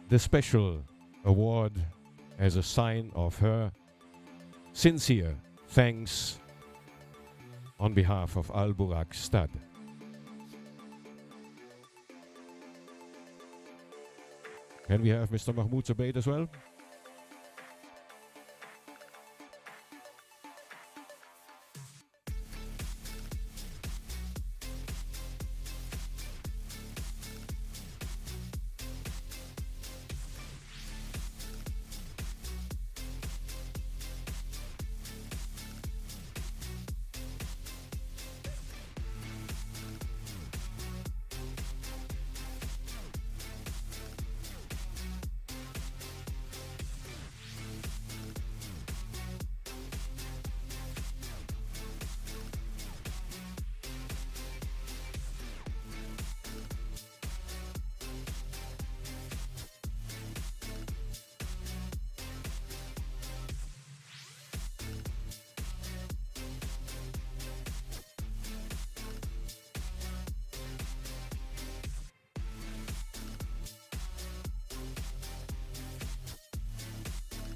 the special award as a sign of her sincere thanks on behalf of Al Burak Stud. Can we have Mr. Mahmoud Zubayd as well?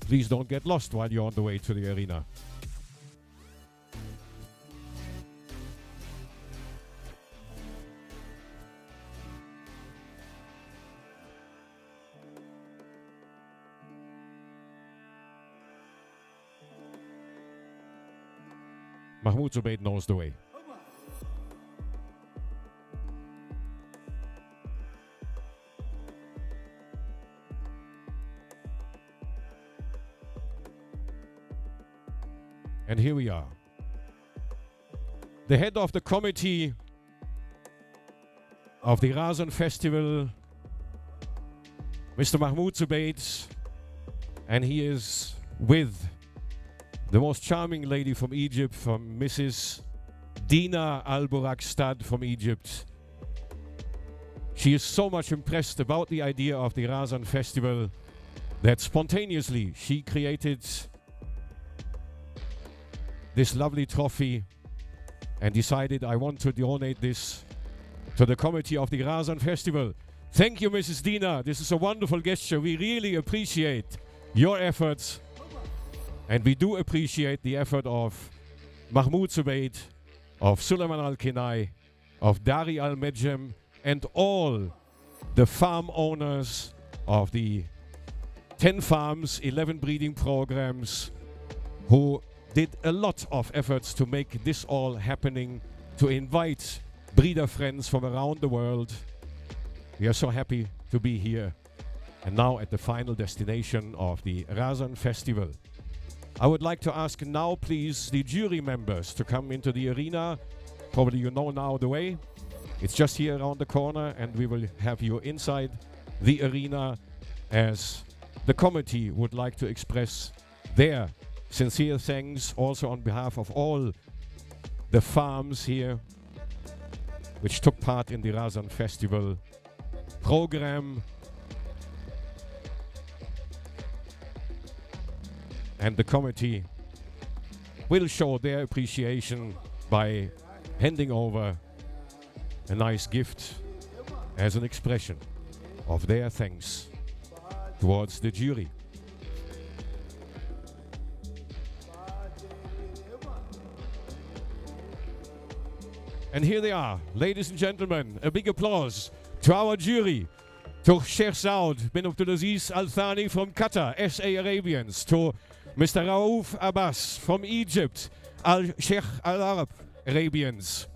Please don't get lost while you're on the way to the arena. Mahmoud Zubayd knows the way. And here we are. The head of the committee of the Razan Festival, Mr. Mahmoud Zubayd, and he is with the most charming lady from Egypt, from Mrs. Dina Al Burak Stud from Egypt. She is so much impressed about the idea of the Razan Festival that spontaneously she created this lovely trophy and decided, I want to donate this to the committee of the Razan Festival. Thank you, Mrs. Dina. This is a wonderful gesture. We really appreciate your efforts, and we do appreciate the effort of Mahmoud Zubayd, of Suleiman Al-Kenai, of Dari Al-Medjem, and all the farm owners of the 10 farms, 11 breeding programs, who did a lot of efforts to make this all happening, to invite breeder friends from around the world. We are so happy to be here and now at the final destination of the Razan Festival. I would like to ask now, please, the jury members to come into the arena. Probably you know now the way. It's just here around the corner, and we will have you inside the arena as the committee would like to express their sincere thanks also on behalf of all the farms here which took part in the Razan Festival program. And the committee will show their appreciation by handing over a nice gift as an expression of their thanks towards the jury. And here they are, ladies and gentlemen, a big applause to our jury, to Sheikh Saud bin Abdulaziz Al Thani from Qatar, SA Arabians, to Mr. Raouf Abbas from Egypt, Al Sheikh Al Arab Arabians,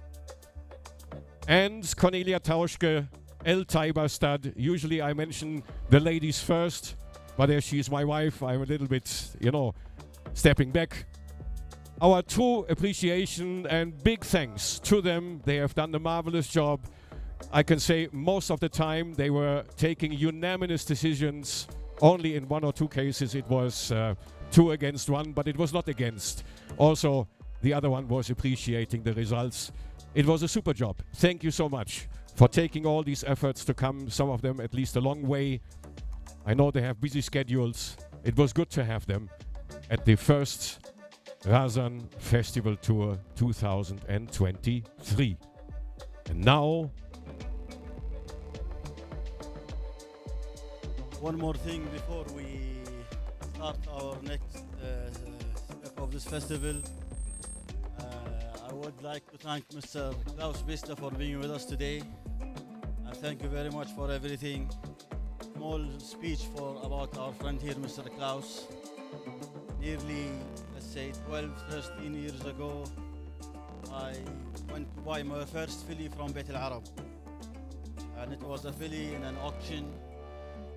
and Cornelia Tauschke, El Taiba Stud. Usually I mention the ladies first, but as she's my wife, I'm a little bit, stepping back. Our true appreciation and big thanks to them. They have done a marvelous job. I can say most of the time they were taking unanimous decisions. Only in 1 or 2 cases it was 2 against 1, but it was not against. Also, the other one was appreciating the results. It was a super job. Thank you so much for taking all these efforts to come, some of them at least a long way. I know they have busy schedules. It was good to have them at the first Razan Festival Tour 2023. And now One more thing before we start our next step of this festival. I would like to thank Mr. Klaus Beste for being with us today. And thank you very much for everything. Small speech about our friend here, Mr. Klaus. Nearly, let's say, 12, 13 years ago, I went to buy my first filly from Beit Arab. And it was a filly in an auction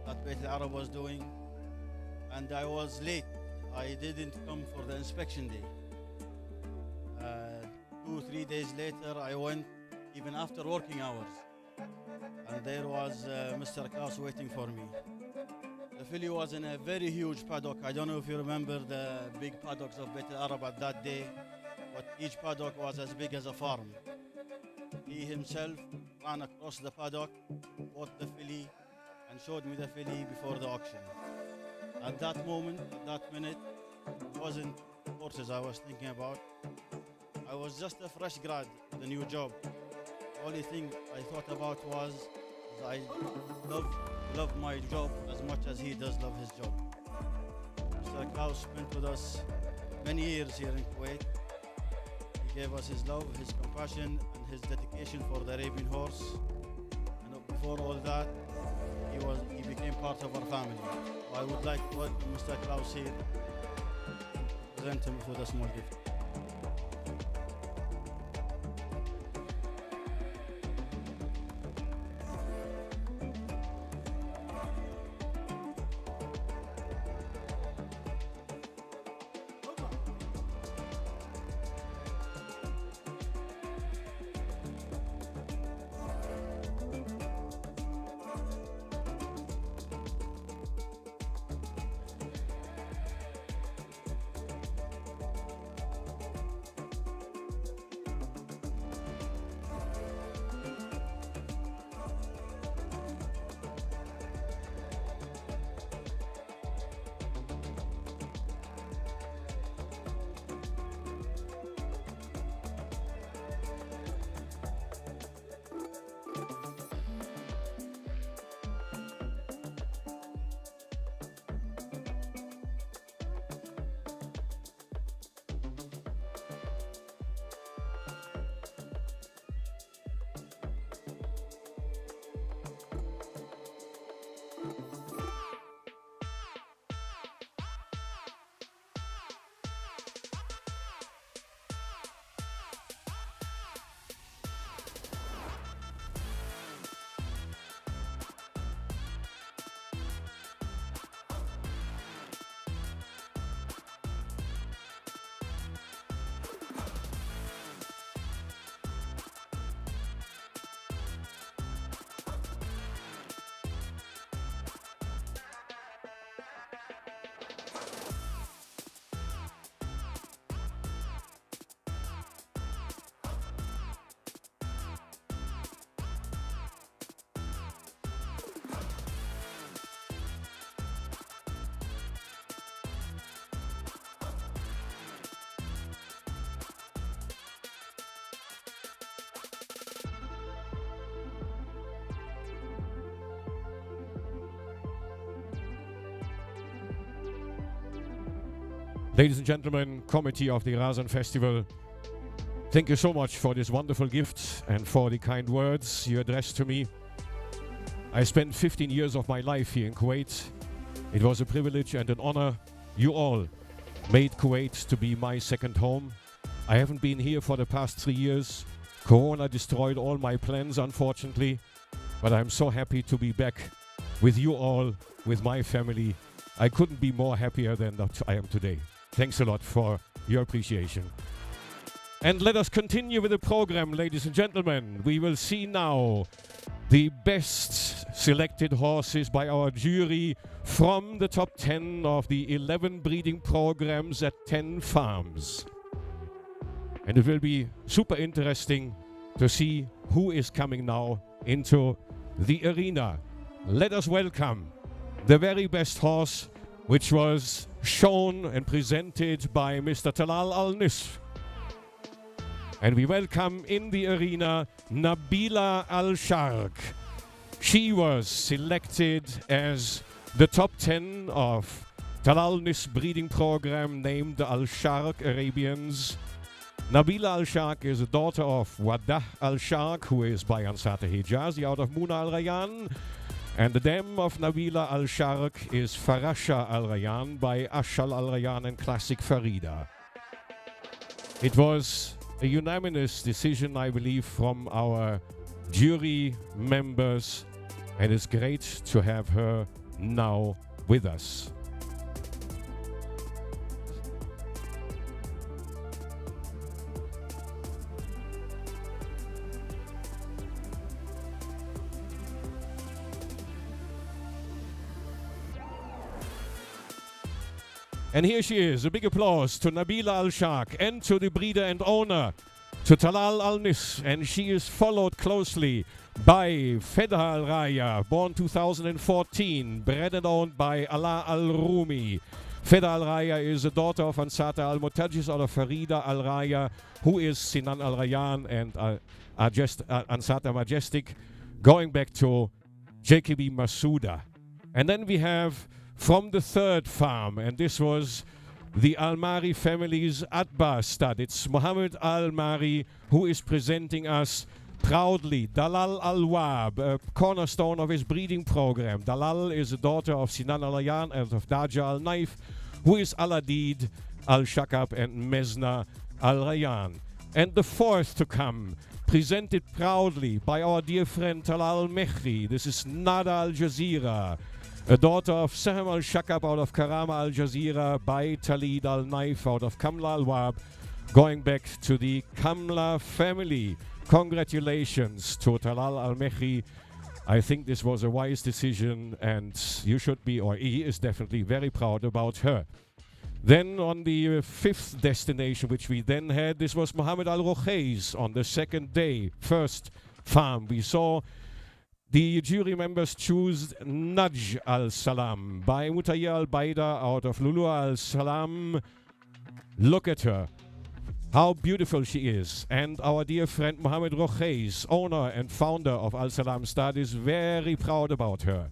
that Beit Arab was doing. And I was late. I didn't come for the inspection day. 2-3 days later, I went, even after working hours. And there was Mr. Klaus waiting for me. The filly was in a very huge paddock. I don't know if you remember the big paddocks of Beit Arab at that day, but each paddock was as big as a farm. He himself ran across the paddock, bought the filly, and showed me the filly before the auction. At that moment, at that minute, it wasn't horses I was thinking about. I was just a fresh grad with a new job. The only thing I thought about was I love my job as much as he does love his job. Mr. Klaus spent with us many years here in Kuwait. He gave us his love, his compassion, and his dedication for the Arabian horse. And before all that, he became part of our family. I would like to welcome Mr. Klaus here and present him with a small gift. Ladies and gentlemen, committee of the Arabian Festival, thank you so much for this wonderful gift and for the kind words you addressed to me. I spent 15 years of my life here in Kuwait. It was a privilege and an honor. You all made Kuwait to be my second home. I haven't been here for the past 3 years. Corona destroyed all my plans, unfortunately, but I'm so happy to be back with you all, with my family. I couldn't be more happier than that I am today. Thanks a lot for your appreciation. And let us continue with the program, ladies and gentlemen. We will see now the best selected horses by our jury from the top 10 of the 11 breeding programs at 10 farms. And it will be super interesting to see who is coming now into the arena. Let us welcome the very best horse, which was shown and presented by Mr. Talal Al-Nisf. And we welcome in the arena Nabila Al-Sharq. She was selected as the top 10 of Talal's breeding program named the Al-Sharq Arabians. Nabila Al-Sharq is a daughter of Wadah Al-Sharq, who is by Ansata Hijazi out of Muna Al-Rayyan. And the dam of Nabila Al-Sharq is Farasha Al-Rayyan by Ashal Al-Rayyan and Classic Farida. It was a unanimous decision, I believe, from our jury members, and it's great to have her now with us. And here she is. A big applause to Nabila Al-Sharq and to the breeder and owner, to Talal Al-Nis. And she is followed closely by Feda Al-Raya, born 2014, bred and owned by Ala Al-Rumi. Feda Al-Raya is a daughter of Ansata Al-Mutajis out of Farida Al-Raya, who is Sinan Al-Rayyan and Ansata Majestic, going back to JKB Masuda. And then we have from the third farm, and this was the Al-Mari family's Atba stud. It's Muhammad Al-Mari who is presenting us proudly Dalal Al-Wab, a cornerstone of his breeding program. Dalal is a daughter of Sinan Al-Rayyan and of Daja Al-Naif, who is Al-Adid, Al-Shakab and Mezna Al-Rayyan. And the fourth to come, presented proudly by our dear friend Talal Mehri. This is Nada Al-Jazeera, a daughter of Sahem Al-Shakab out of Karama Al-Jazeera by Talid Al-Naif out of Kamla Al-Wab, going back to the Kamla family. Congratulations to Talal Al-Mehri. I think this was a wise decision, and you should be, or he is definitely very proud about her. Then on the fifth destination, which we then had, this was Mohammed Al-Rokhays on the second day, first farm. We saw the jury members choose Naj Al-Salam by Mutayya Al-Baida out of Lulu Al-Salam. Look at her, how beautiful she is. And our dear friend Mohammed Rokhays, owner and founder of Al-Salam Stud, is very proud about her.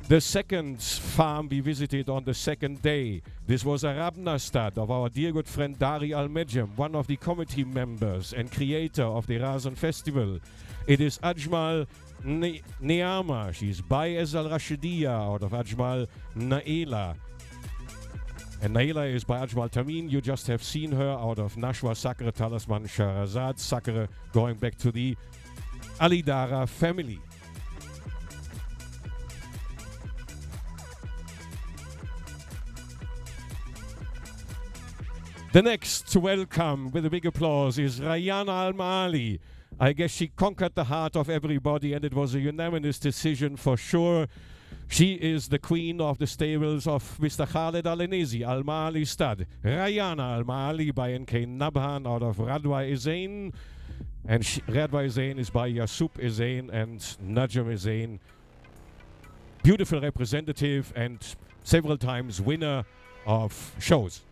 The second farm we visited on the second day, this was a Rabna stud of our dear good friend Dari Al-Medjem, one of the committee members and creator of the Razan Festival. It is Ajmal Neama. She's by Ezal Rashidiya out of Ajmal Naila. And Naila is by Ajmal Tamim. You just have seen her out of Nashwa Sakre Talisman Sharazad Sakre, going back to the Alidara family. The next to welcome with a big applause is Rayana Al-Mali. I guess she conquered the heart of everybody, and it was a unanimous decision for sure. She is the queen of the stables of Mr. Khaled Al-Enezi, Al-Mali stud. Rayana Al-Mali by NK Nabhan out of Radwa Ezain. And Radwa Ezain is by Yasup Ezain and Najam Ezain. Beautiful representative and several times winner of shows.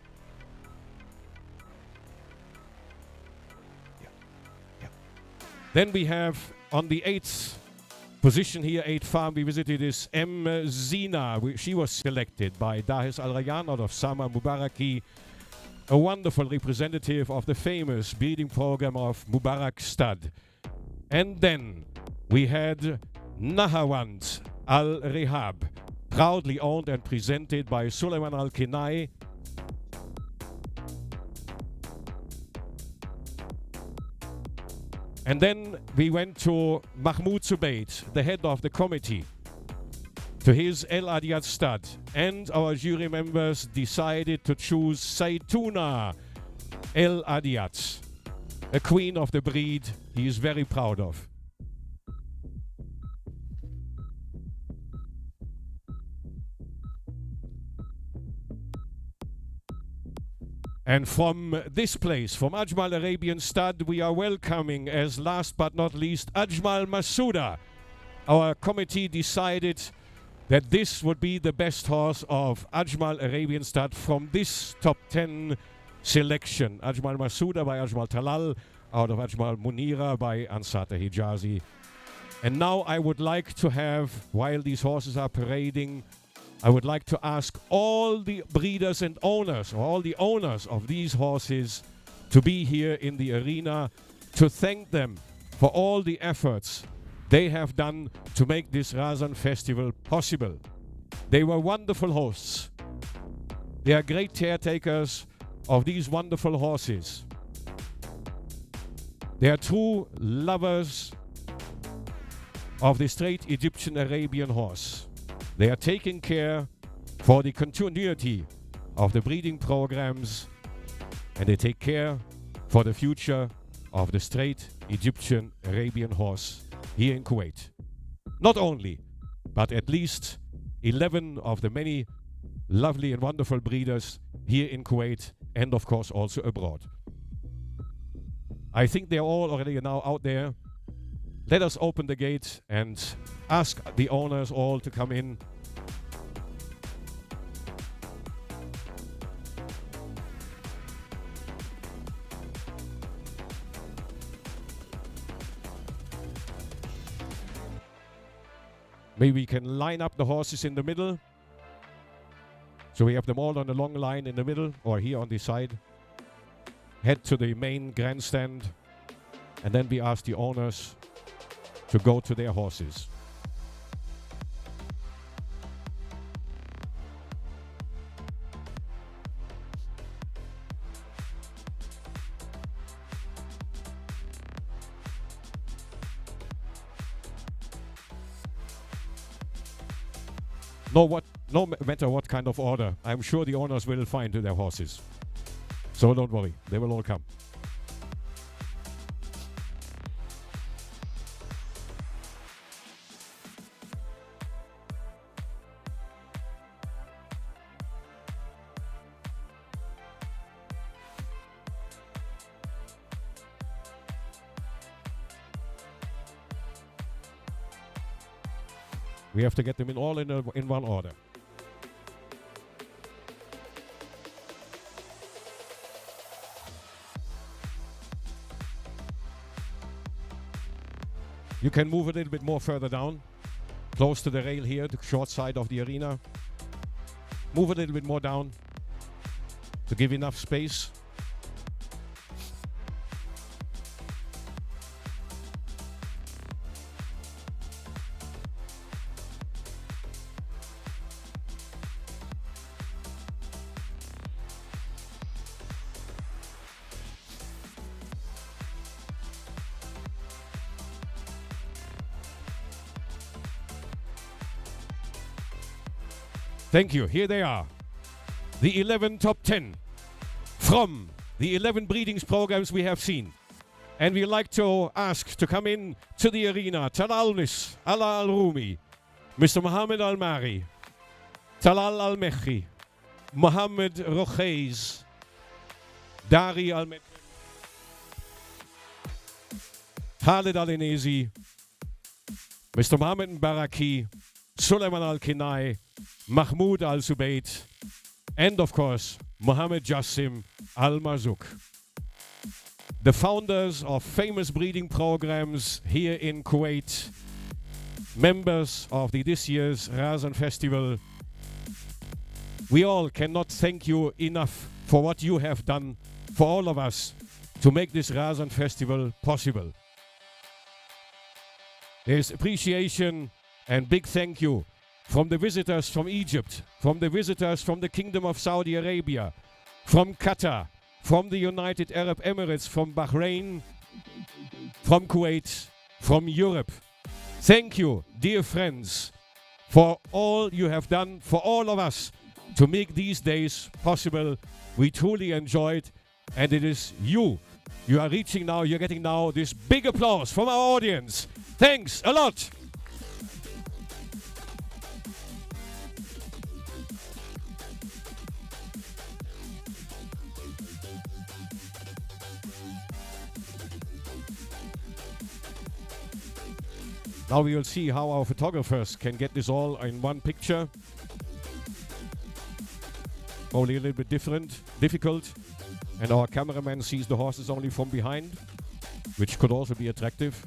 Then we have on the 8th position here, 8th farm we visited, is M. Zina. She was selected by Dahis Al-Rayyan out of Sama Mubaraki, a wonderful representative of the famous breeding program of Mubarak Stud. And then we had Nahawand Al-Rehab, proudly owned and presented by Suleiman Al-Kinai. And then we went to Mahmoud Zubayt, the head of the committee, to his El Adiyat stud. And our jury members decided to choose Saituna El Adiyat, a queen of the breed he is very proud of. And from this place, from Ajmal Arabian Stud, we are welcoming, as last but not least, Ajmal Masuda. Our committee decided that this would be the best horse of Ajmal Arabian Stud from this top 10 selection. Ajmal Masuda by Ajmal Talal, out of Ajmal Munira by Ansata Hijazi. And now I would like to have, while these horses are parading, I would like to ask all the breeders and owners, or all the owners of these horses, to be here in the arena to thank them for all the efforts they have done to make this Razan Festival possible. They were wonderful hosts. They are great caretakers of these wonderful horses. They are true lovers of the straight Egyptian Arabian horse. They are taking care for the continuity of the breeding programs, and they take care for the future of the straight Egyptian Arabian horse here in Kuwait. Not only, but at least 11 of the many lovely and wonderful breeders here in Kuwait, and of course also abroad. I think they're all already now out there. Let us open the gate and ask the owners all to come in. Maybe we can line up the horses in the middle. So we have them all on a long line in the middle, or here on the side. Head to the main grandstand, and then we ask the owners to go to their horses. No matter what kind of order, I'm sure the owners will find their horses. So don't worry, they will all come. We have to get them in all in one order. You can move a little bit more further down, close to the rail here, the short side of the arena. Move a little bit more down to give enough space. Thank you. Here they are. The 11 top 10 from the 11 breedings programs we have seen. And we'd like to ask to come in to the arena. Talal Ala Al-Rumi, Mr. Mohammed Al-Mari, Talal Al-Mekhi, Mohammed Rocheis, Dari Al-Mekhi, Khaled Al-Inezi, Mr. Mohammed Baraki, Suleiman Al-Kinai, Mahmoud Al-Subayt, and of course, Mohammed Jassim Al-Marzouk. The founders of famous breeding programs here in Kuwait, members of this year's Razan Festival. We all cannot thank you enough for what you have done for all of us to make this Razan Festival possible. There's appreciation and big thank you from the visitors from Egypt, from the visitors from the Kingdom of Saudi Arabia, from Qatar, from the United Arab Emirates, from Bahrain, from Kuwait, from Europe. Thank you, dear friends, for all you have done for all of us to make these days possible. We truly enjoyed, and it is you. You are reaching now, you're getting now this big applause from our audience. Thanks a lot. Now we will see how our photographers can get this all in one picture. Only a little bit difficult. And our cameraman sees the horses only from behind, which could also be attractive.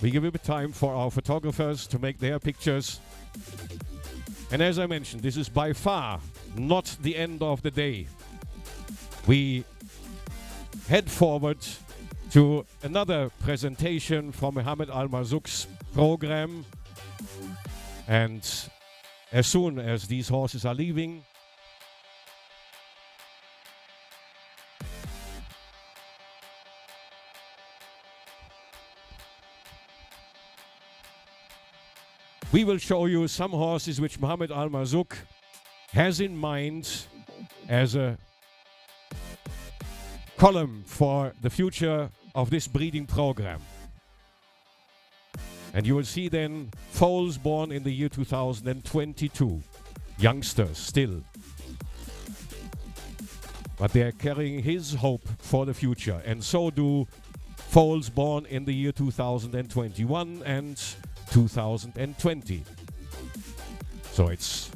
We give a bit time for our photographers to make their pictures. And as I mentioned, this is by far not the end of the day. We head forward to another presentation from Mohammed Al Marzouk's program. And as soon as these horses are leaving, we will show you some horses which Mohammed Al Marzouk has in mind as a column for the future of this breeding program. And you will see then foals born in the year 2022. Youngsters still. But they are carrying his hope for the future. And so do foals born in the year 2021 and 2020. So it's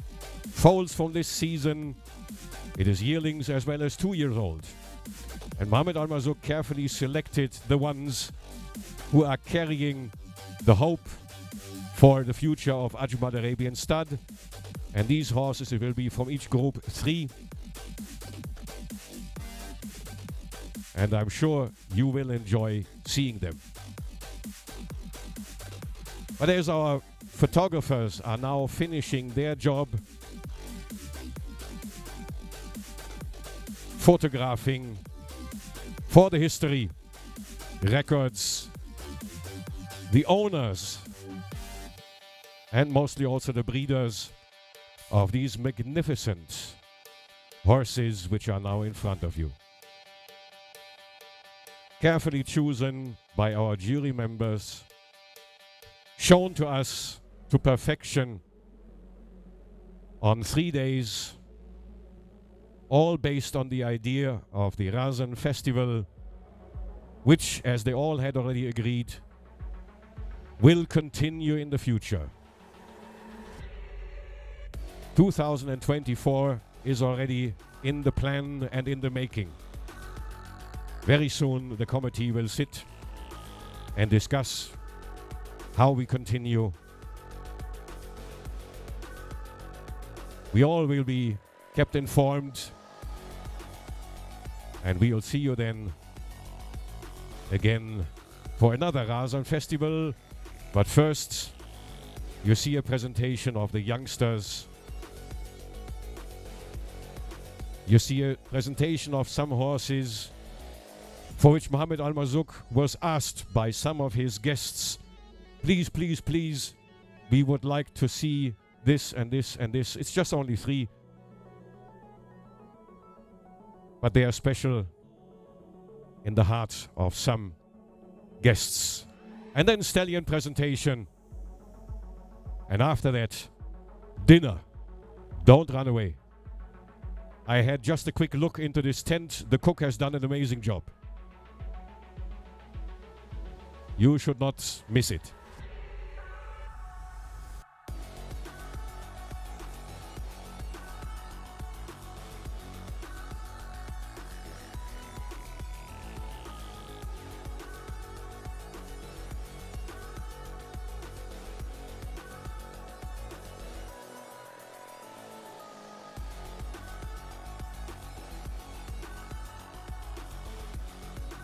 foals from this season. It is yearlings as well as 2 years old. And Mohammed Al Marzouk carefully selected the ones who are carrying the hope for the future of Ajmal Arabian stud. And these horses, it will be from each group 3. And I'm sure you will enjoy seeing them. But as our photographers are now finishing their job, photographing for the history, records, the owners, and mostly also the breeders of these magnificent horses which are now in front of you. Carefully chosen by our jury members, shown to us to perfection on 3 days, all based on the idea of the Razan Festival, which, as they all had already agreed, will continue in the future. 2024 is already in the plan and in the making. Very soon the committee will sit and discuss how we continue. We all will be kept informed, and we will see you then again for another Razan Festival. But first, you see a presentation of the youngsters. You see a presentation of some horses for which Mohammed Al Marzouk was asked by some of his guests, please, please, please, we would like to see this and this and this. It's just only 3. But they are special in the heart of some guests. And then stallion presentation. And after that, dinner. Don't run away. I had just a quick look into this tent. The cook has done an amazing job. You should not miss it.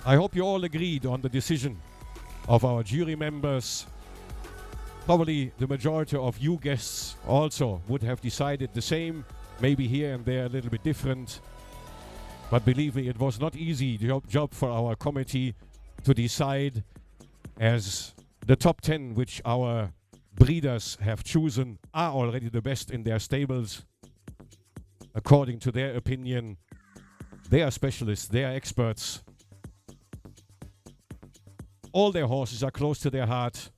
I hope you all agreed on the decision of our jury members. Probably the majority of you guests also would have decided the same, maybe here and there a little bit different. But believe me, it was not easy job for our committee to decide, as the top 10 which our breeders have chosen are already the best in their stables. According to their opinion, they are specialists, they are experts. All their horses are close to their heart,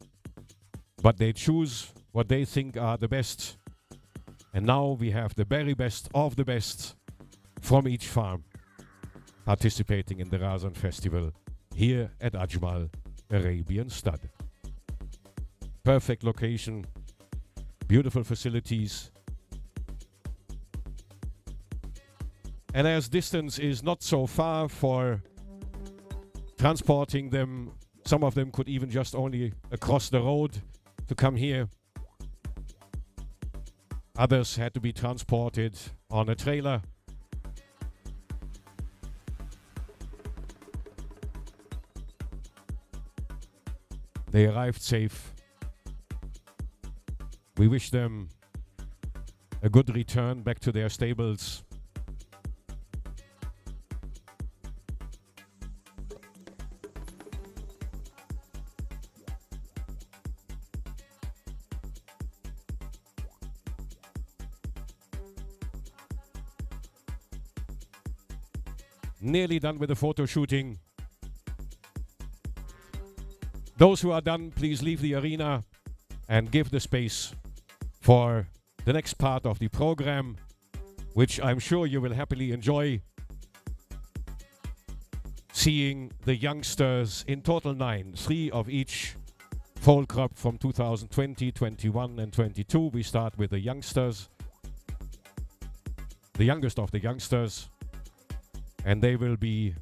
but they choose what they think are the best. And now we have the very best of the best from each farm participating in the Razan Festival here at Ajmal Arabian Stud. Perfect location, beautiful facilities. And as distance is not so far for transporting them Some of them could even just only across the road to come here. Others had to be transported on a trailer. They arrived safe. We wish them a good return back to their stables. Nearly done with the photo shooting. Those who are done, please leave the arena and give the space for the next part of the program, which I'm sure you will happily enjoy. Seeing the youngsters, in total 9, 3 of each foal crop from 2020, 21 and 22. We start with the youngsters, the youngest of the youngsters, and they will be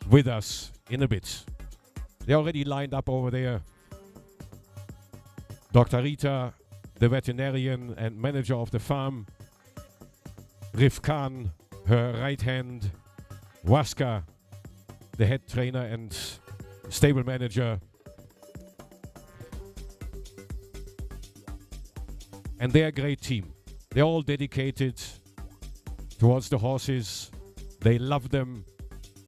with us in a bit. They're already lined up over there. Dr. Rita, the veterinarian and manager of the farm. Rifkan, her right hand. Waska, the head trainer and stable manager. And they're a great team. They're all dedicated towards the horses. They love them.